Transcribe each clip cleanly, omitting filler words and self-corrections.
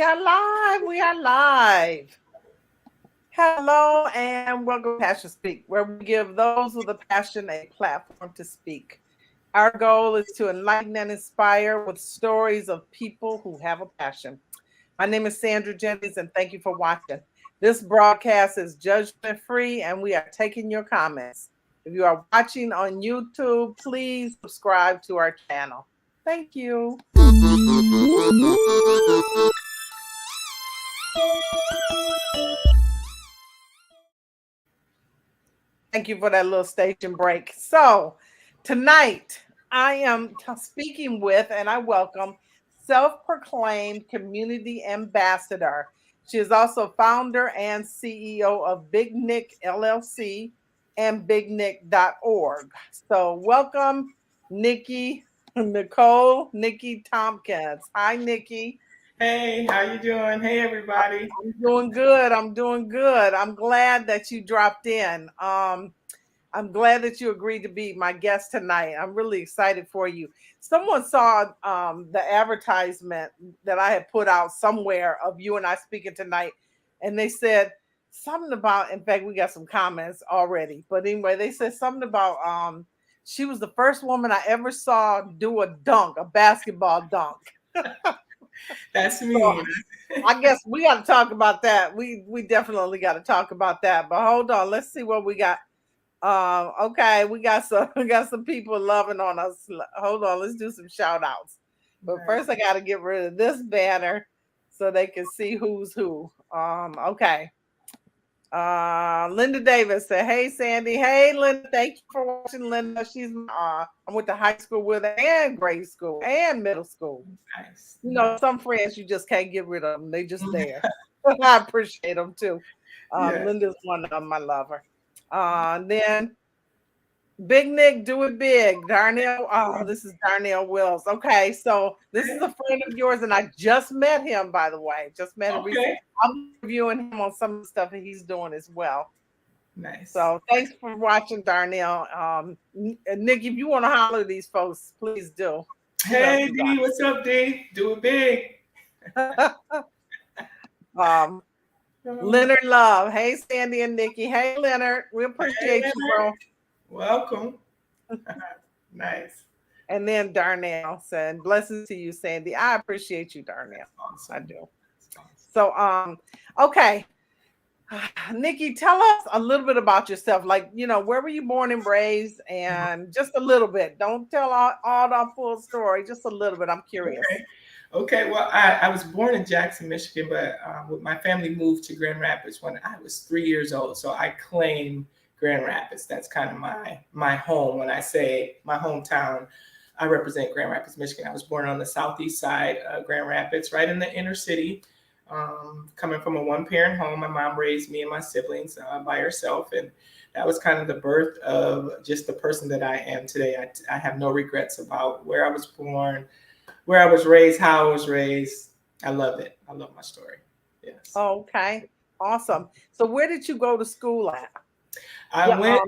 are live. We are live. Hello and welcome to Passion Speak, where we give those with a passion a platform to speak. Our goal is to enlighten and inspire with stories of people who have a passion. My name is Sandra Jennings, and thank you for watching. This broadcast is judgment free, and we are taking your comments. If you are watching on YouTube, please subscribe to our channel. Thank you. Thank you for that little station break. So, tonight I am speaking with, and I welcome, self proclaimed community ambassador. She is also founder and CEO of Big Nick LLC and bignick.org. So, welcome, Nikki, Nikki Thompkins. Hi, Nikki. Hey, how you doing? Hey, everybody. I'm doing good. I'm doing good. I'm glad that you dropped in. I'm glad that you agreed to be my guest tonight. I'm really excited for you. Someone saw the advertisement that I had put out somewhere of you and I speaking tonight, and they said something about. In fact, we got some comments already. But anyway, they said something about she was the first woman I ever saw do a dunk, a basketball dunk. That's me. So I guess we got to talk about that. We definitely got to talk about that. But hold on, let's see what we got. Okay, we got some people loving on us. Hold on, let's do some shout outs. But first I gotta get rid of this banner so they can see who's who. Okay. Linda Davis said, "Hey Sandy, hey Linda, thank you for watching." Linda, she's I went to high school with her and grade school and middle school. Nice. You know, some friends you just can't get rid of them; they just there. I appreciate them too. Yes. Linda's one of them. I love her. Then Big Nick, do it big. Darnell. Oh, this is Darnell Wills. Okay, so this is a friend of yours, and I just met him, by the way. Just met him recently. Okay. I'm reviewing him on some of the stuff that he's doing as well. Nice. So thanks for watching, Darnell. Nick, if you want to holler at these folks, please do. Hey D, what's up, D? Do it big. Leonard Love. Hey, Sandy and Nikki. Hey, Leonard. We appreciate you, bro. Welcome. Nice. And then Darnell said, "Blessings to you, Sandy." I appreciate you, Darnell. Awesome. I do. So, okay. Nikki, tell us a little bit about yourself. Like, you know, where were you born and raised? And just a little bit. Don't tell all the full story. Just a little bit. I'm curious. Okay. Well, I was born in Jackson, Michigan, but my family moved to Grand Rapids when I was 3 years old. So I claim Grand Rapids. That's kind of my home. When I say my hometown, I represent Grand Rapids, Michigan. I was born on the southeast side of Grand Rapids, right in the inner city. Coming from a one-parent home, my mom raised me and my siblings by herself, and that was kind of the birth of just the person that I am today. I have no regrets about where I was born, where I was raised, how I was raised. I love it. I love my story. Yes. Okay. Awesome. So where did you go to school at? I went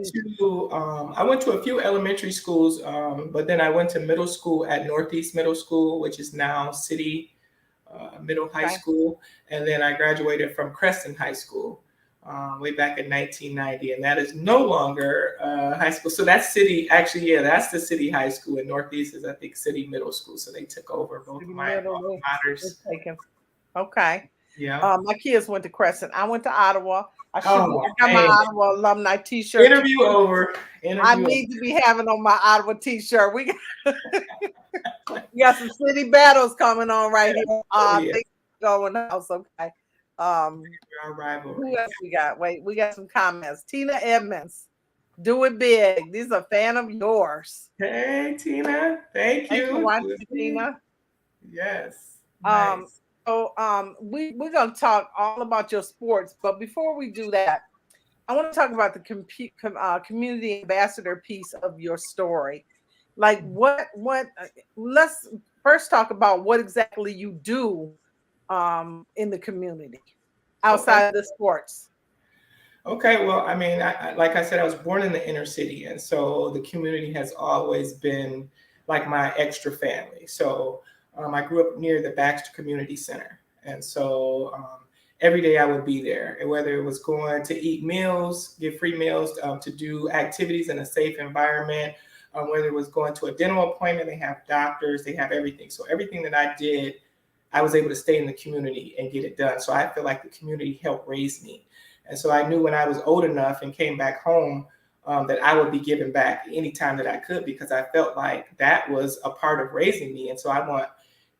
to a few elementary schools, but then I went to middle school at Northeast Middle School, which is now City Middle High School, and then I graduated from Creston High School way back in 1990, and that is no longer high school. So that's City, actually, yeah, that's the City High School, and Northeast is, I think, City Middle School. So they took over both of my daughters. Okay. Yeah. My kids went to Crescent. I went to Ottawa. I got my hey. Ottawa alumni T-shirt. Interview over. I need to be having on my Ottawa T-shirt. We got some city battles coming on right here. Things going else. Okay. Our rivalry. Who else we got? Wait, we got some comments. Tina Edmonds, do it big. These are a fan of yours. Hey Tina, thank you. Thanks for watching, Tina. Yes. Nice. So we're gonna talk all about your sports, but before we do that, I want to talk about the community ambassador piece of your story. Like what let's first talk about what exactly you do in the community outside of the sports. Okay, well, I mean, like I said, I was born in the inner city, and so the community has always been like my extra family. So I grew up near the Baxter Community Center, And so every day I would be there, and whether it was going to eat meals, get free meals, to do activities in a safe environment, whether it was going to a dental appointment, they have doctors, they have everything. So everything that I did, I was able to stay in the community and get it done. So I feel like the community helped raise me. And so I knew when I was old enough and came back home, that I would be giving back anytime that I could, because I felt like that was a part of raising me. And so I want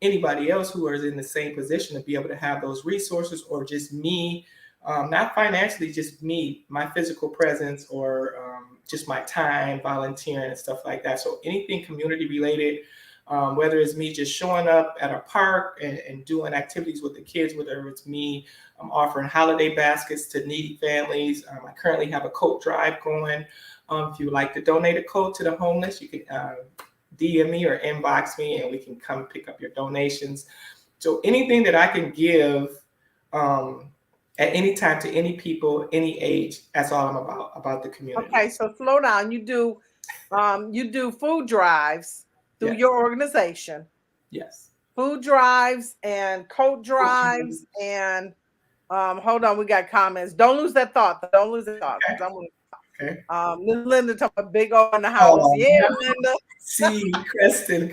anybody else who is in the same position to be able to have those resources, or just me, not financially, just me, my physical presence, or just my time volunteering and stuff like that. So anything community related, whether it's me just showing up at a park and doing activities with the kids, whether it's me offering holiday baskets to needy families. I currently have a coat drive going. If you would like to donate a coat to the homeless, you can DM me or inbox me, and we can come pick up your donations. So anything that I can give at any time to any people, any age, that's all I'm about the community. Okay, so slow down. You do food drives through Yes. your organization. Yes. Food drives and coat drives and hold on, we got comments. Don't lose that thought. Don't lose that thought. Okay. Miss Linda talking about big O in the house. Oh, yeah, no. Linda. See, Creston.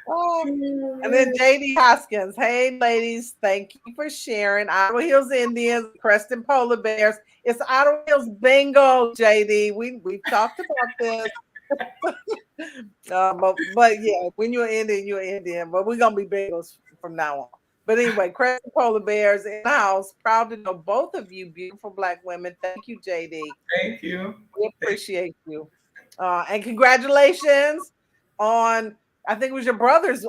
And then JD Hoskins. Hey, ladies, thank you for sharing. Ottawa Hills Indians, Creston Polar Bears. It's Ottawa Hills Bingo, JD. We've talked about this. But yeah, when you're Indian, you're Indian. But we're gonna be Bengals from now on. But anyway, Creston Polar Bears in the house. Proud to know both of you, beautiful Black women. Thank you, JD. Thank you. We appreciate you. And congratulations on, I think it was your brother's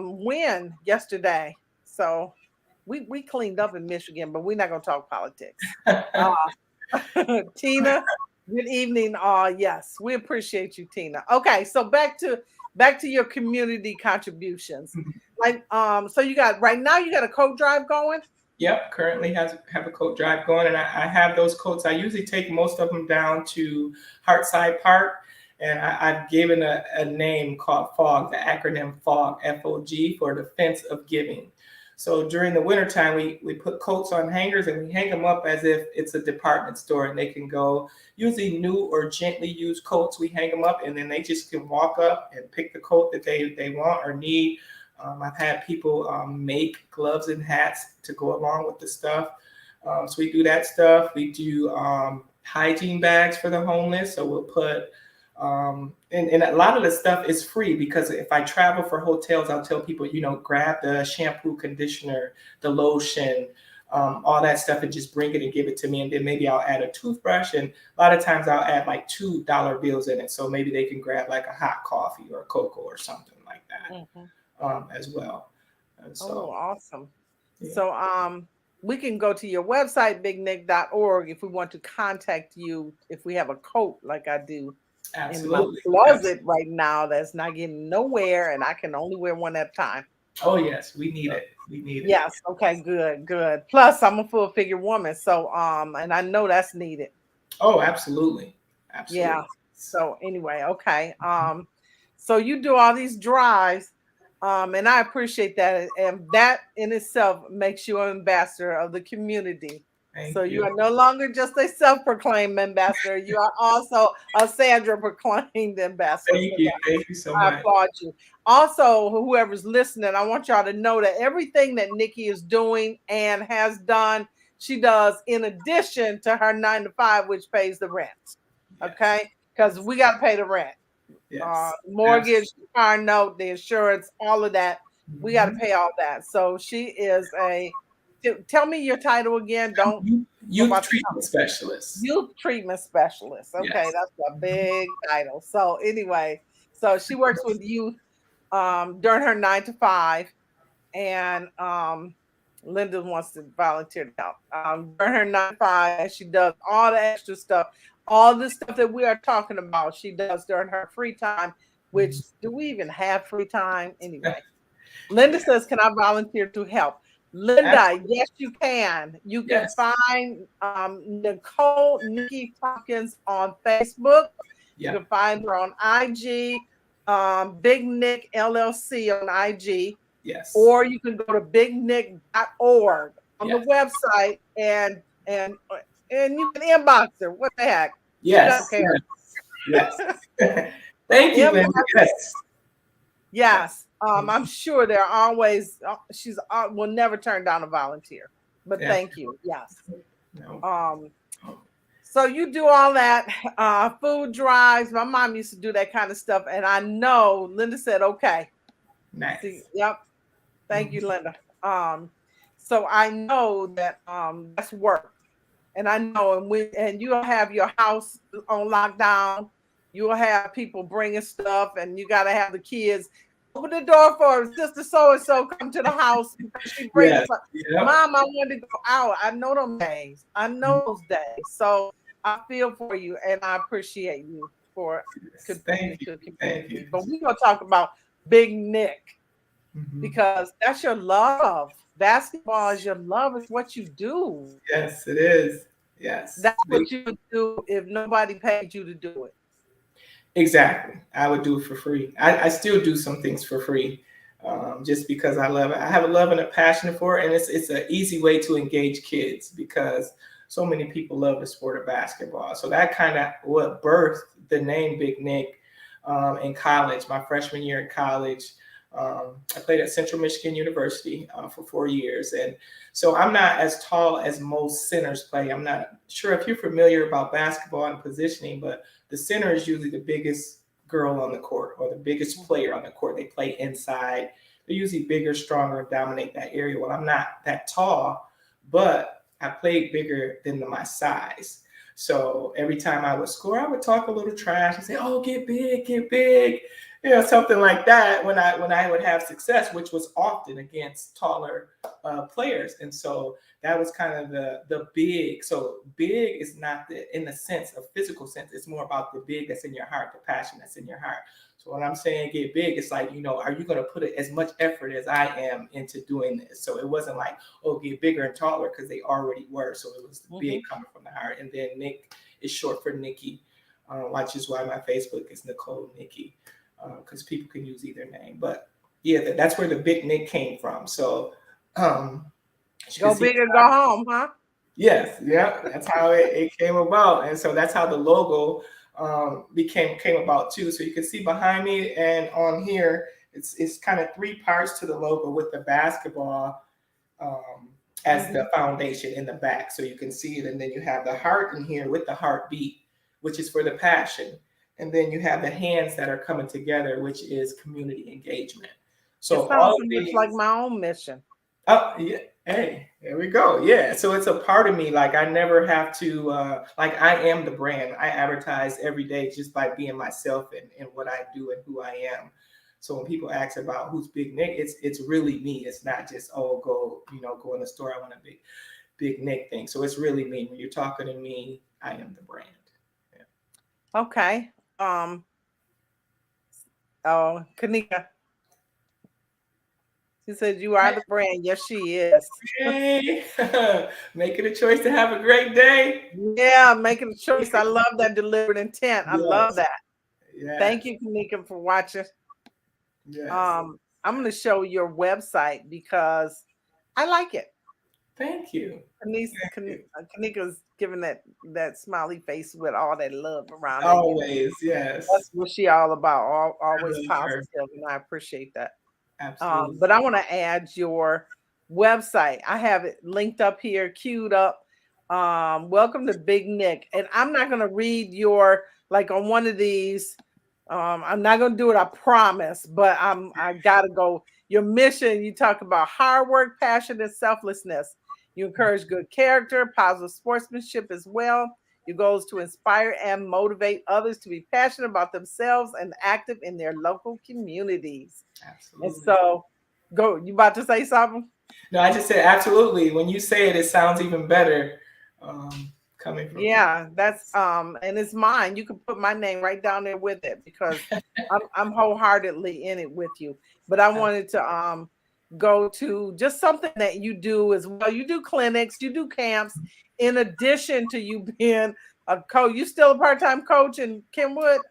win yesterday. So we cleaned up in Michigan, but we're not gonna talk politics. Tina, good evening. Yes, we appreciate you, Tina. Okay, so back to your community contributions. Like so you got right now you got a coat drive going? Yep, currently have a coat drive going, and I have those coats. I usually take most of them down to Hartside Park, and I've given a name called FOG, the acronym FOG, F-O-G, for Defense of Giving. So during the wintertime, we put coats on hangers and we hang them up as if it's a department store, and they can go, usually new or gently used coats, we hang them up, and then they just can walk up and pick the coat that they want or need. I've had people make gloves and hats to go along with the stuff. So we do that stuff. We do hygiene bags for the homeless. So we'll put, and a lot of the stuff is free, because if I travel for hotels, I'll tell people, grab the shampoo, conditioner, the lotion, all that stuff, and just bring it and give it to me. And then maybe I'll add a toothbrush. And a lot of times I'll add like $2 bills in it. So maybe they can grab like a hot coffee or a cocoa or something like that. Mm-hmm. As well. And so, awesome. Yeah. So we can go to your website, bignick.org, if we want to contact you, if we have a coat like I do. Absolutely. In my closet right now that's not getting nowhere, and I can only wear one at a time. Oh yes, we need it. We need it. Yes. Okay, good. Plus I'm a full figure woman, so and I know that's needed. Oh, absolutely. Yeah. So anyway, okay. So you do all these drives. And I appreciate that. And that in itself makes you an ambassador of the community. So you are no longer just a self-proclaimed ambassador. You are also a Sandra proclaimed ambassador. Thank you so much. I applaud you. Also, whoever's listening, I want y'all to know that everything that Nikki is doing and has done, she does in addition to her 9-to-5, which pays the rent. Yes. Okay? Because we got to pay the rent. Yes. Mortgage, car note, the insurance, all of that. Mm-hmm. We got to pay all that. So she is tell me your title again. Youth treatment specialist. Youth treatment specialist. Okay, yes. That's a big title. So anyway, so she works with youth during her 9-to-5, and Linda wants to volunteer now. During her 9-to-5, and she does all the extra stuff. All the stuff that we are talking about, she does during her free time, which do we even have free time? Anyway, Linda says, can I volunteer to help? Linda, yes, you can. You can find Nikki Thompkins on Facebook. You can find her on IG, Big Nick LLC on IG. Yes. Or you can go to bignick.org on the Yes. website and you can inbox her. What the heck? She don't Yes. care. Yes. Yes. Thank you, Linda. Yes. Yes. I'm sure there are always she's will never turn down a volunteer. But Yeah. thank you. Yes. No. So you do all that food drives. My mom used to do that kind of stuff, and I know Linda said, "Okay." Nice. See, yep. Thank you, Linda. So I know that that's work, and I know, and you'll have your house on lockdown. You'll have people bringing stuff, and you got to have the kids open the door for Sister So and So come to the house because she brings Yes. stuff. Yep. Mom, I wanted to go out. I know them days. I know those days. So I feel for you, and I appreciate you for continuing to community. But we're gonna talk about Big Nick because that's your love. Basketball is your love. It's what you do. Yes, it is. Yes. That's what you would do if nobody paid you to do it. Exactly. I would do it for free. I still do some things for free, just because I love it. I have a love and a passion for it, and it's an easy way to engage kids because so many people love the sport of basketball. So that kind of what birthed the name Big Nick in college. My freshman year in college, I played at Central Michigan University for 4 years, and so I'm not as tall as most centers play. I'm not sure if you're familiar about basketball and positioning, but the center is usually the biggest girl on the court or the biggest player on the court. They play inside. They're usually bigger, stronger, and dominate that area. Well, I'm not that tall, but I played bigger than my size. So every time I would score, I would talk a little trash and say, "Oh, get big, something like that." When I would have success, which was often against taller players, and so that was kind of the big. So big is not in the sense of physical sense. It's more about the big that's in your heart, the passion that's in your heart. So when I'm saying get big, it's like, are you going to put as much effort as I am into doing this? So it wasn't like, oh, get bigger and taller, because they already were. So it was the big coming from the heart. And then Nick is short for Nikki, which is why my Facebook is Nicole Nikki, because people can use either name. But yeah, that's where the Big Nick came from. So go big or go home, huh? Yes, yeah, that's how it came about. And so that's how the logo came about too. So you can see behind me and on here, it's kind of 3 parts to the logo with the basketball as the foundation in the back. So you can see it. And then you have the heart in here with the heartbeat, which is for the passion. And then you have the hands that are coming together, which is community engagement. So it sounds much like my own mission. Oh, yeah. Hey, there we go. Yeah. So it's a part of me. Like I never have to, like I am the brand. I advertise every day just by being myself and what I do and who I am. So when people ask about who's Big Nick, it's really me. It's not just, oh, go in the store. I want a big Nick thing. So it's really me. When you're talking to me, I am the brand. Yeah. Okay. Kanika. She said, "You are the brand." Yes, she is. Hey, making a choice to have a great day. Yeah, making a choice. I love that deliberate intent. I love that. Yes. Thank you, Kanika, for watching. Yes. I'm going to show your website because I like it. Thank you. Kanika's giving that smiley face with all that love around it. Always, yes. That's what she all about. Always positive, and I appreciate that. Absolutely. But I want to add your website. I have it linked up here, queued up. Welcome to Big Nick. And I'm not going to read your, like on one of these. I'm not going to do it, I promise, but I got to go. Your mission, you talk about hard work, passion, and selflessness. You encourage good character, positive sportsmanship as well. Your goal is to inspire and motivate others to be passionate about themselves and active in their local communities. Absolutely. And so, go. You about to say something? No, I just said absolutely. When you say it, it sounds even better. Coming from that's and it's mine. You can put my name right down there with it because I'm wholeheartedly in it with you. But I wanted to go to just something that you do as well. You do clinics, you do camps, in addition to you being a coach. You still a part-time coach in Kentwood?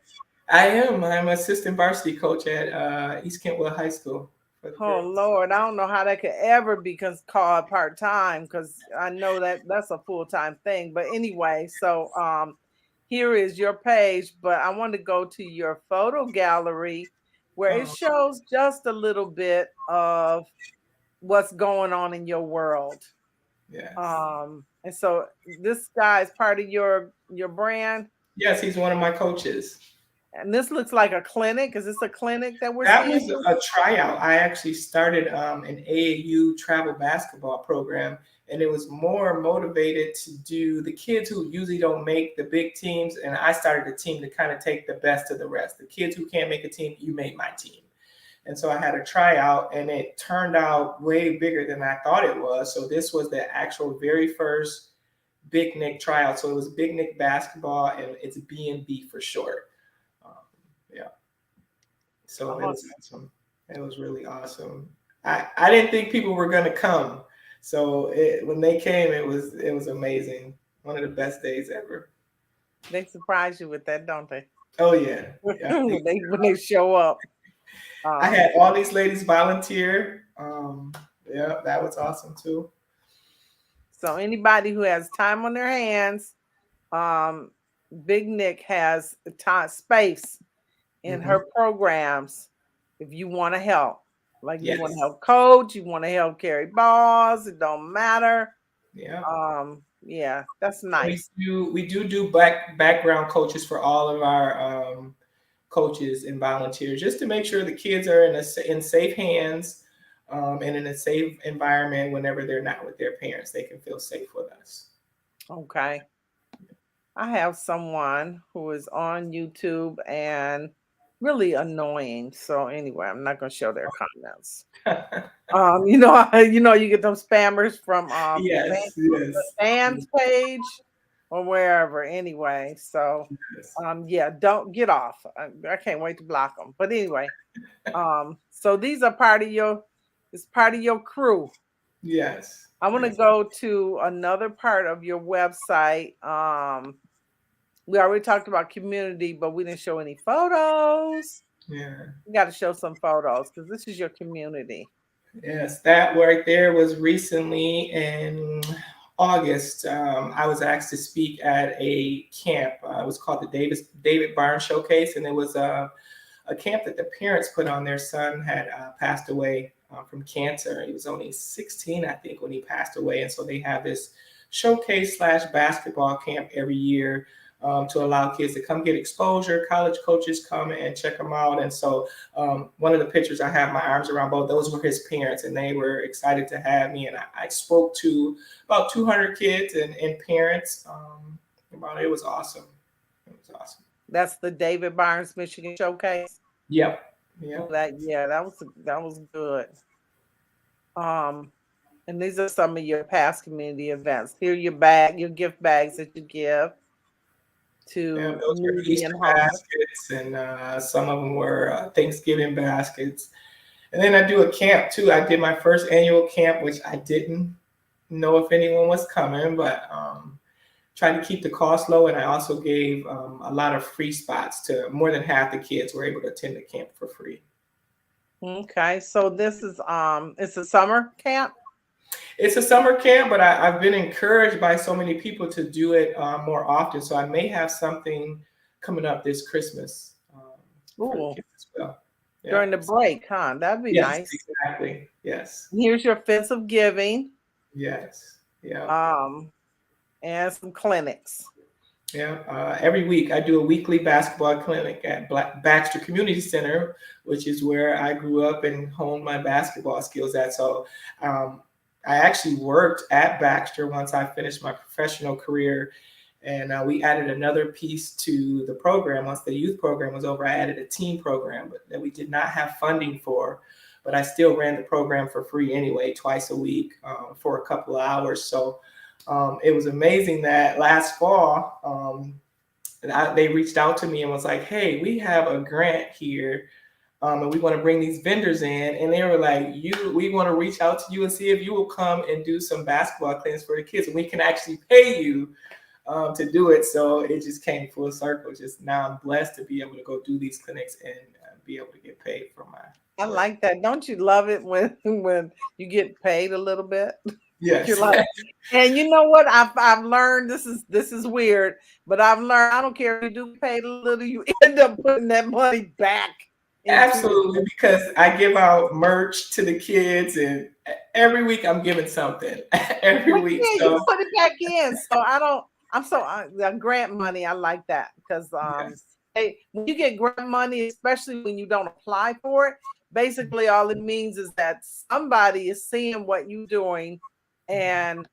I am. I'm assistant varsity coach at East Kentwood High School. for the Oh girls. Lord, I don't know how that could ever be called part-time because I know that that's a full-time thing. But anyway, so here is your page, but I want to go to your photo gallery where it Oh, shows just a little bit of what's going on in your world. yes. And so this guy is part of your brand, Yes, he's one of my coaches. and this looks like a clinic. Is this a clinic that we're That seeing was here? a tryout. I actually started an AAU travel basketball program, and it was more motivated to do the kids who usually don't make the big teams. And I started a team to kind of take the best of the rest. The kids who can't make a team, you made my team. And so I had a tryout, and it turned out way bigger than I thought it was. So this was the actual very first Big Nick tryout. So it was Big Nick basketball, and it's B&B for short. Um, yeah. So it was awesome. It was really awesome. I didn't think people were gonna come. So when they came, it was amazing. One of the best days ever. They surprise you with that, don't they? Oh yeah. Yeah. when they show up. I had all these ladies volunteer. Yeah, that was awesome too. So anybody who has time on their hands, Big Nick has time space in Mm-hmm. her programs. If you want to help, like you want to Yes. help coach, you want to help carry balls, it don't matter. Yeah. Yeah, that's nice. We do background coaches for all of our coaches and volunteers, just to make sure the kids are in safe hands, and in a safe environment. Whenever they're not with their parents, they can feel safe with us. Okay. I have someone who is on YouTube and really annoying. So anyway, I'm not gonna show their comments. You get them spammers from Yes, yes, fans page or wherever. Anyway, so yes, yeah, don't get off. I can't wait to block them. But anyway, so these are it's part of your crew. yes, I want to yes. go to another part of your website. We already talked about community, but we didn't show any photos. Yeah. We got to show some photos because this is your community. Yes, that right there was recently in August. I was asked to speak at a camp. It was called the David Barnes Showcase, and it was a camp that the parents put on. Their son had passed away from cancer. He was only 16, I think, when he passed away, and so they have this showcase / basketball camp every year. To allow kids to come get exposure. College coaches come and check them out. And so one of the pictures, I have my arms around both, those were his parents, and they were excited to have me. And I spoke to about 200 kids and parents about it. It was awesome. It was awesome. That's the David Barnes Michigan Showcase. Yep. Yep. That was good. And these are some of your past community events. Here are your gift bags that you give Yeah, to those were needy and Easter homeless. baskets, and some of them were Thanksgiving baskets. And then I do a camp too. I did my first annual camp, which I didn't know if anyone was coming, but tried to keep the cost low. And I also gave a lot of free spots to more than half the kids were able to attend the camp for free. Okay, so this is it's a summer camp. It's a summer camp, but I've been encouraged by so many people to do it more often. So I may have something coming up this Christmas for the Ooh, kids as well. Yeah. during the break, huh? That'd be Yes, nice. exactly. Yes. Here's your fence of giving. Yes. Yeah. And some clinics. Yeah. Every week I do a weekly basketball clinic at Baxter Community Center, which is where I grew up and honed my basketball skills at. So I actually worked at Baxter once I finished my professional career, and we added another piece to the program. Once the youth program was over, I added a team program, but that we did not have funding for. But I still ran the program for free anyway, twice a week for a couple of hours. So it was amazing that last fall, they reached out to me and was like, "Hey, we have a grant here. And we want to bring these vendors in," and they were like, we want to reach out to you and see if you will come and do some basketball clinics for the kids, and we can actually pay you to do it. So it just came full circle. Just now I'm blessed to be able to go do these clinics and be able to get paid for I like that. Don't you love it when you get paid a little bit? You're Yes. like, and you know what? I've learned this is weird, but I've learned I don't care if you do paid a little, you end up putting that money back into the Absolutely, because I give out merch to the kids, and every week I'm giving something. Every well, week, yeah, you so put it back in. So I don't. I'm so grant money. I like that because yes. when you get grant money, especially when you don't apply for it, basically all it means is that somebody is seeing what you're doing, and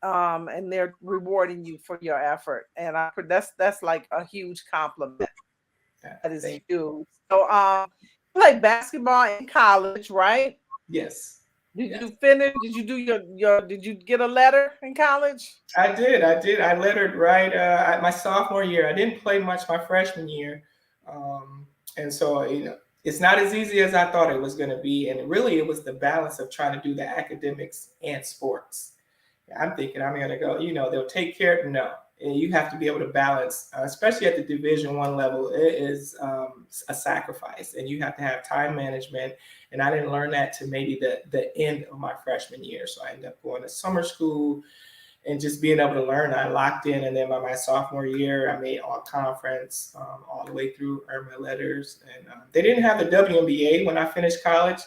they're rewarding you for your effort. And that's like a huge compliment. Yeah, That is thank huge. So you played basketball in college, right? yes, Did yes. you finish? Did you do your did you get a letter in college? I did. I did. I lettered right at my sophomore year. I didn't play much my freshman year, and so it's not as easy as I thought it was going to be. And really, it was the balance of trying to do the academics and sports. I'm thinking I'm going to go. They'll take care. No, and you have to be able to balance, especially at the Division I level. It is a sacrifice, and you have to have time management. And I didn't learn that to maybe the end of my freshman year. So I ended up going to summer school and just being able to learn. I locked in, and then by my sophomore year, I made all conference all the way through, earned my letters. And they didn't have the WNBA when I finished college,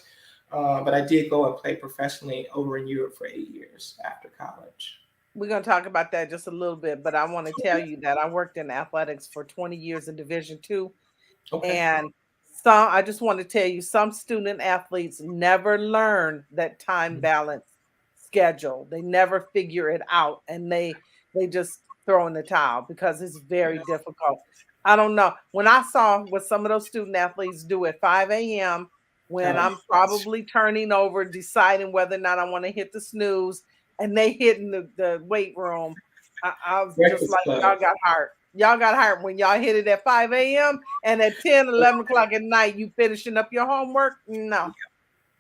but I did go and play professionally over in Europe for 8 years after college. We're going to talk about that just a little bit, but I want to tell you that I worked in athletics for 20 years in Division II, Okay. and I just want to tell you some student athletes never learn that time balance schedule. They never figure it out, and they just throw in the towel because it's very Yeah. difficult. I don't know. When I saw what some of those student athletes do at 5 a.m. when Um, I'm probably turning over, deciding whether or not I want to hit the snooze, and they hit in the weight room, I was just Breakfast like, Club. y'all got heart. Y'all got heart when y'all hit it at 5 a.m. and at 10, 11 o'clock at night, you finishing up your homework. No, I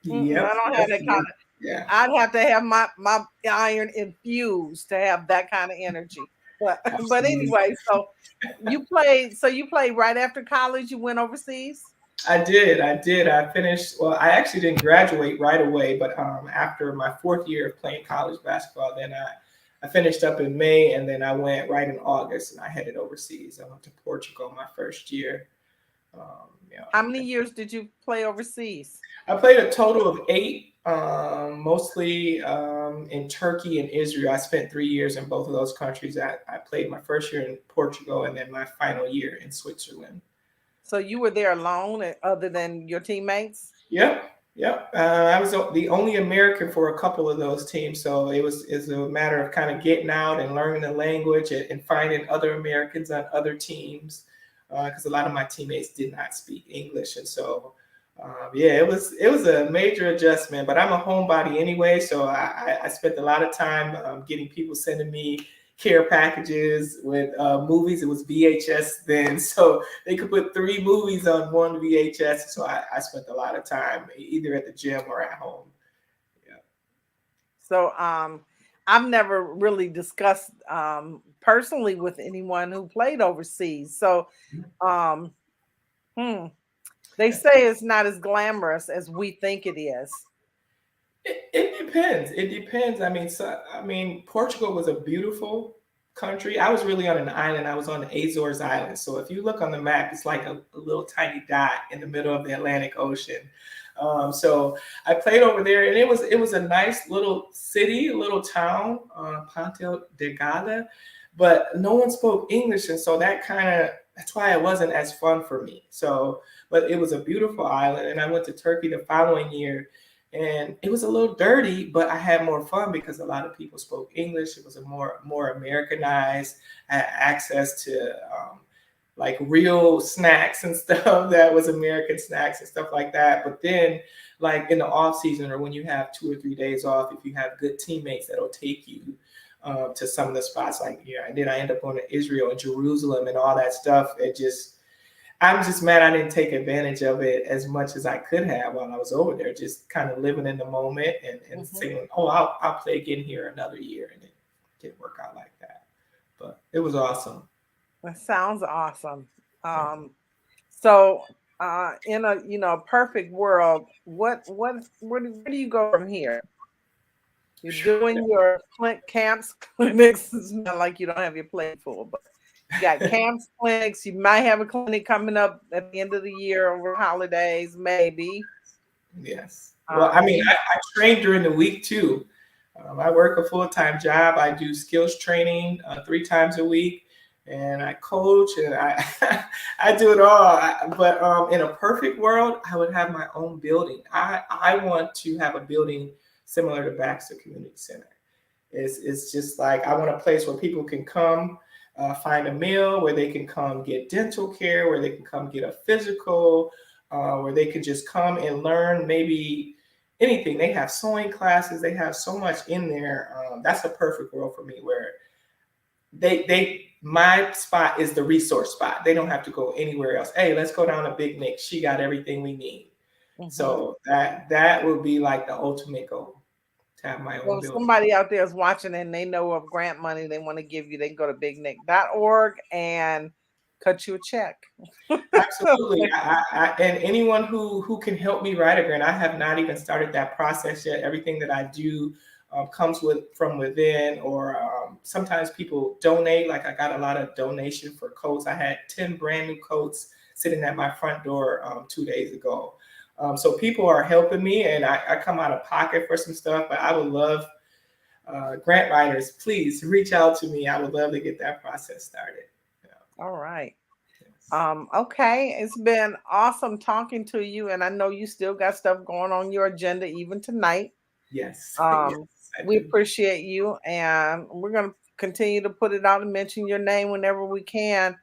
Yep. don't have That's that kind of. yeah. I'd have to have my iron infused to have that kind of energy. But but Absolutely. anyway, so you played right after college. You went overseas. I did. I did. I finished. Well, I actually didn't graduate right away, but after my fourth year of playing college basketball, then I finished up in May, and then I went right in August, and I headed overseas. I went to Portugal my first year. How many years did you play overseas? I played a total of 8, mostly in Turkey and Israel. I spent 3 years in both of those countries. I played my first year in Portugal, and then my final year in Switzerland. So you were there alone, other than your teammates. Yep, yep. I was the only American for a couple of those teams, so it's a matter of kind of getting out and learning the language and finding other Americans on other teams, because a lot of my teammates did not speak English, and so yeah, it was a major adjustment. But I'm a homebody anyway, so I spent a lot of time getting people sending me care packages with movies. It was VHS then, so they could put 3 movies on one VHS. So I spent a lot of time either at the gym or at home. Yeah. So I've never really discussed personally with anyone who played overseas. So um hmm, they say it's not as glamorous as we think it is. It depends. It depends. Portugal was a beautiful country. I was really on an island. I was on the Azores Islands. So if you look on the map, it's like a little tiny dot in the middle of the Atlantic Ocean. So I played over there, and it was a nice little city, a little town, Ponte de Gada, but no one spoke English, and so that's why it wasn't as fun for me. So, but it was a beautiful island, and I went to Turkey the following year, and it was a little dirty, but I had more fun because a lot of people spoke English. It was a more Americanized. I had access to like real snacks and stuff that was American snacks and stuff like that. But then, like in the off season or when you have 2 or 3 days off, if you have good teammates that'll take you to some of the spots, like yeah, and then I end up going to Israel and Jerusalem and all that stuff. I'm just mad I didn't take advantage of it as much as I could have while I was over there, just kind of living in the moment and saying, oh, I'll play again here another year. And it didn't work out like that. But it was awesome. That sounds awesome. Yeah. So in a perfect world, where do you go from here? You're doing your camps, clinics. It's not like you don't have your plate full, but you got camps, clinics. You might have a clinic coming up at the end of the year over holidays, maybe. Yes. Well, I mean, I train during the week too. I work a full-time job. I do skills training 3 times a week, and I coach, and I I do it all. But in a perfect world, I would have my own building. I want to have a building similar to Baxter Community Center. It's just like I want a place where people can come find a meal, where they can come get dental care, where they can come get a physical, where they can just come and learn maybe anything. They have sewing classes. They have so much in there. That's a perfect world for me, where my spot is the resource spot. They don't have to go anywhere else. Hey, let's go down to Big Nick. She got everything we need. Mm-hmm. So that would be like the ultimate goal, to have my own building. Somebody out there is watching and they know of grant money they want to give you, they can go to bignick.org and cut you a check. Absolutely. And anyone who can help me write a grant, I have not even started that process yet. Everything that I do comes from within, or sometimes people donate. Like I got a lot of donation for coats. I had 10 brand new coats sitting at my front door 2 days ago. So people are helping me, and I come out of pocket for some stuff, but I would love grant writers, please reach out to me. I would love to get that process started. All right. Okay. It's been awesome talking to you. And I know you still got stuff going on your agenda even tonight. Yes. We appreciate you. And we're going to continue to put it out and mention your name whenever we can.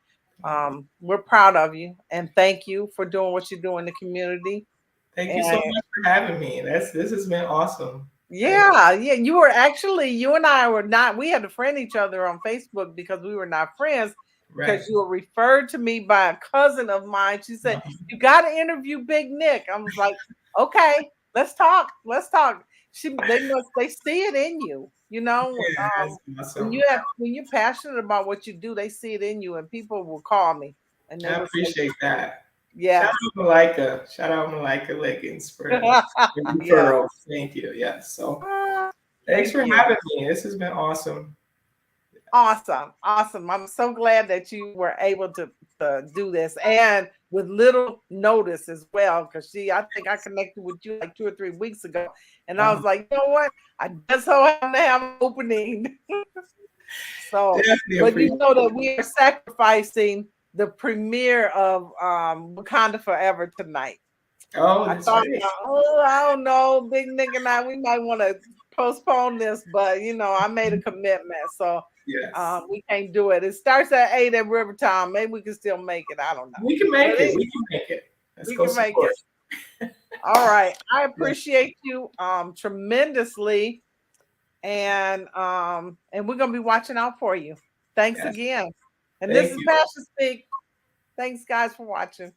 We're proud of you. And thank you for doing what you do in the community. Thank you so much for having me. This has been awesome. Yeah. You and I were not, we had to friend each other on Facebook because we were not friends. Because you were referred to me by a cousin of mine. She said, you got to interview Big Nick. I was like, okay, let's talk. They see it in you, awesome. When you're passionate about what you do, they see it in you, and people will call me. And I appreciate that. Yeah. Shout out Malika Leggins for referral. Thank you. Yes. So thanks for having me. This has been awesome. Awesome. I'm so glad that you were able to do this, and with little notice as well. Because I think I connected with you like 2 or 3 weeks ago, and I was like, you know what? I just so happen to have an opening. So, but you know that we are sacrificing the premiere of Wakanda Forever tonight. Oh, that's right. I don't know, Big Nick and I, we might want to postpone this, but I made a commitment, so we can't do it. It starts at 8 at Rivertown. Maybe we can still make it. I don't know. We can make it. Let's go support. All right. I appreciate you tremendously, and we're gonna be watching out for you. Thanks again. And this is Passion Speak. Thanks, guys, for watching.